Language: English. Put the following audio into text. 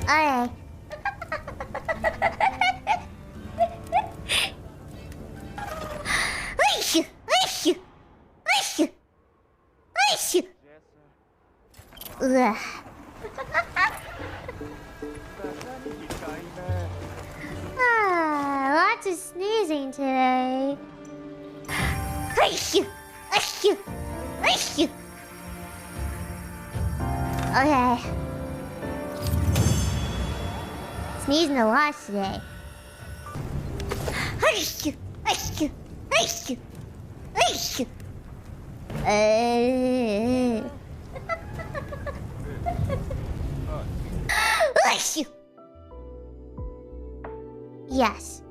Alright. Ugh. Lots of sneezing today. Okay. Sneezing a lot today. Yes.